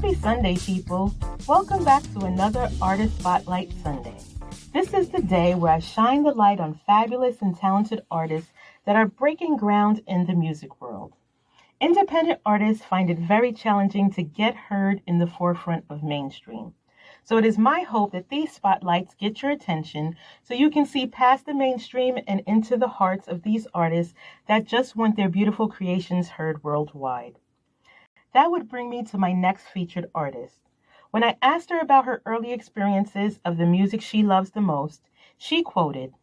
Happy Sunday, people. Welcome back to another Artist Spotlight Sunday. This is the day where I shine the light on fabulous and talented artists that are breaking ground in the music world. Independent artists find it very challenging to get heard in the forefront of mainstream. So it is my hope that these spotlights get your attention so you can see past the mainstream and into the hearts of these artists that just want their beautiful creations heard worldwide. That would bring me to my next featured artist. When I asked her about her early experiences of the music she loves the most, she quoted,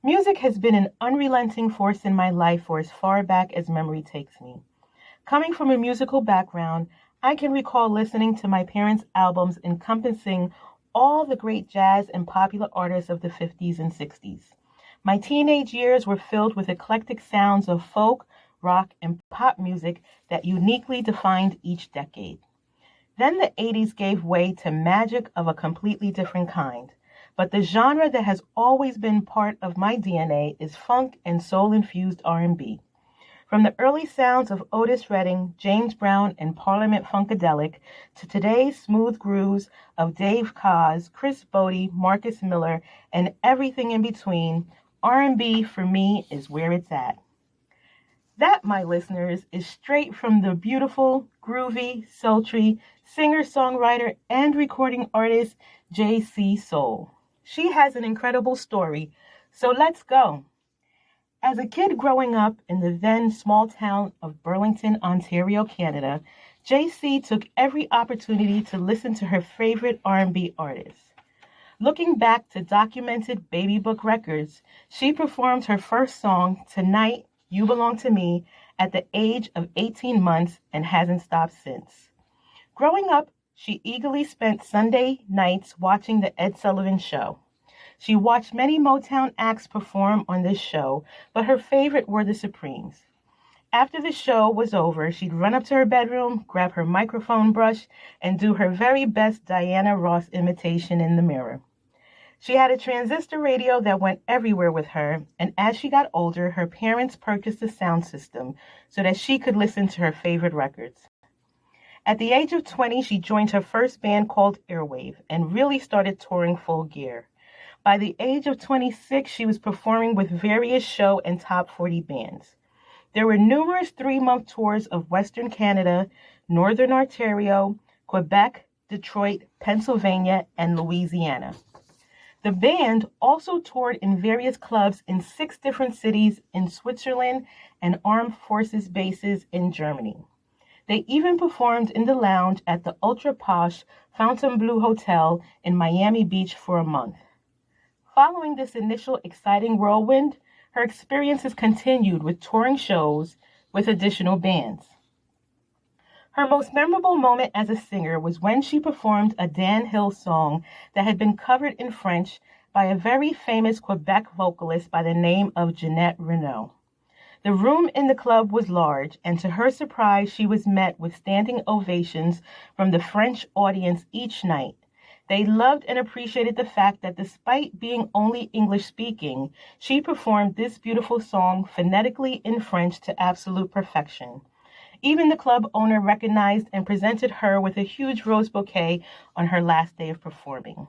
"Music has been an unrelenting force in my life for as far back as memory takes me. Coming from a musical background, I can recall listening to my parents' albums encompassing all the great jazz and popular artists of the 50s and 60s. My teenage years were filled with eclectic sounds of folk, rock, and pop music that uniquely defined each decade. Then the 80s gave way to magic of a completely different kind. But the genre that has always been part of my DNA is funk and soul-infused R&B. From the early sounds of Otis Redding, James Brown, and Parliament Funkadelic to today's smooth grooves of Dave Koz, Chris Bodie, Marcus Miller, and everything in between, R&B for me is where it's at. That, my listeners, is straight from the beautiful, groovy, sultry singer-songwriter and recording artist J.C. Soul. She has an incredible story, so let's go. As a kid growing up in the then small town of Burlington, Ontario, Canada, J.C. took every opportunity to listen to her favorite R&B artists. Looking back to documented Baby Book records, she performed her first song, Tonight, You Belong to Me, at the age of 18 months and hasn't stopped since. Growing up, she eagerly spent Sunday nights watching The Ed Sullivan Show. She watched many Motown acts perform on this show, but her favorite were the Supremes. After the show was over, she'd run up to her bedroom, grab her microphone brush, and do her very best Diana Ross imitation in the mirror. She had a transistor radio that went everywhere with her, and as she got older, her parents purchased a sound system so that she could listen to her favorite records. At the age of 20, she joined her first band called Airwave and really started touring full gear. By the age of 26, she was performing with various show and top 40 bands. There were numerous 3-month tours of Western Canada, Northern Ontario, Quebec, Detroit, Pennsylvania, and Louisiana. The band also toured in various clubs in 6 different cities in Switzerland and armed forces bases in Germany. They even performed in the lounge at the ultra-posh Fontainebleau Hotel in Miami Beach for a month. Following this initial exciting whirlwind, her experiences continued with touring shows with additional bands. Her most memorable moment as a singer was when she performed a Dan Hill song that had been covered in French by a very famous Quebec vocalist by the name of Jeanette Renaud. The room in the club was large, and to her surprise, she was met with standing ovations from the French audience each night. They loved and appreciated the fact that despite being only English-speaking, she performed this beautiful song phonetically in French to absolute perfection. Even the club owner recognized and presented her with a huge rose bouquet on her last day of performing.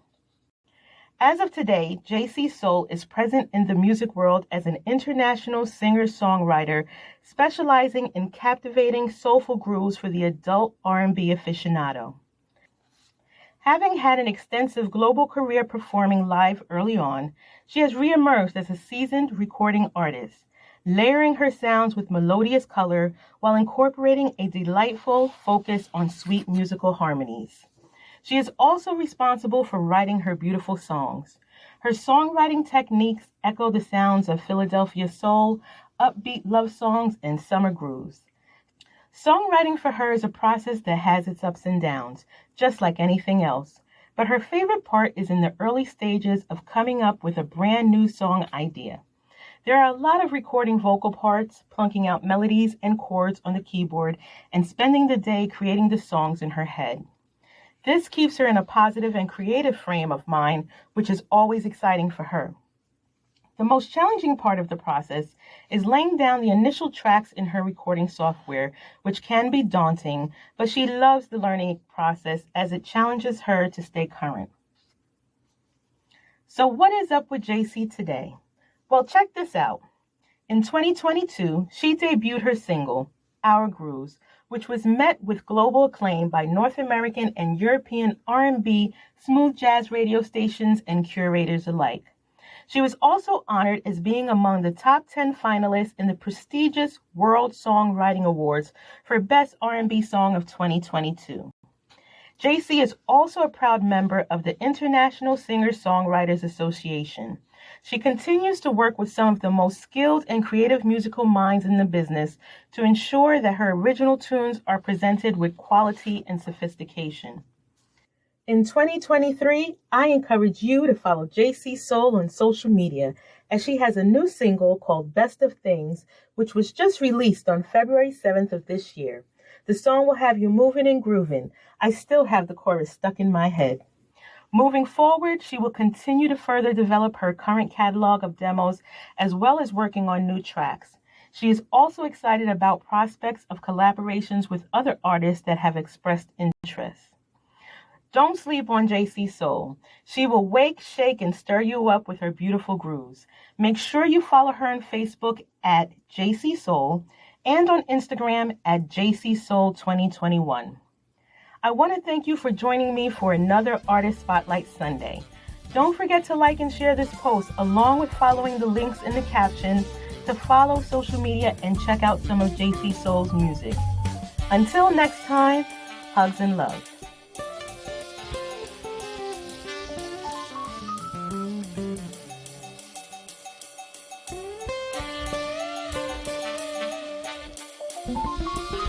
As of today, J.C. Soul is present in the music world as an international singer-songwriter specializing in captivating soulful grooves for the adult R&B aficionado. Having had an extensive global career performing live early on, she has reemerged as a seasoned recording artist, layering her sounds with melodious color while incorporating a delightful focus on sweet musical harmonies. She is also responsible for writing her beautiful songs. Her songwriting techniques echo the sounds of Philadelphia soul, upbeat love songs, and summer grooves. Songwriting for her is a process that has its ups and downs, just like anything else. But her favorite part is in the early stages of coming up with a brand new song idea. There are a lot of recording vocal parts, plunking out melodies and chords on the keyboard, and spending the day creating the songs in her head. This keeps her in a positive and creative frame of mind, which is always exciting for her. The most challenging part of the process is laying down the initial tracks in her recording software, which can be daunting, but she loves the learning process as it challenges her to stay current. So what is up with JC today? Well, check this out. In 2022, she debuted her single, Our Grooves, which was met with global acclaim by North American and European R&B, smooth jazz radio stations and curators alike. She was also honored as being among the top 10 finalists in the prestigious World Songwriting Awards for Best R&B Song of 2022. JC is also a proud member of the International Singer-Songwriters Association. She continues to work with some of the most skilled and creative musical minds in the business to ensure that her original tunes are presented with quality and sophistication. In 2023, I encourage you to follow JC Soul on social media as she has a new single called Best of Things, which was just released on February 7th of this year. The song will have you moving and grooving. I still have the chorus stuck in my head. Moving forward, she will continue to further develop her current catalog of demos as well as working on new tracks. She is also excited about prospects of collaborations with other artists that have expressed interest. Don't sleep on JC Soul. She will wake, shake, and stir you up with her beautiful grooves. Make sure you follow her on Facebook at JC Soul and on Instagram at JC Soul 2021. I want to thank you for joining me for another Artist Spotlight Sunday. Don't forget to like and share this post along with following the links in the caption to follow social media and check out some of JC Soul's music. Until next time, hugs and love. Thank you.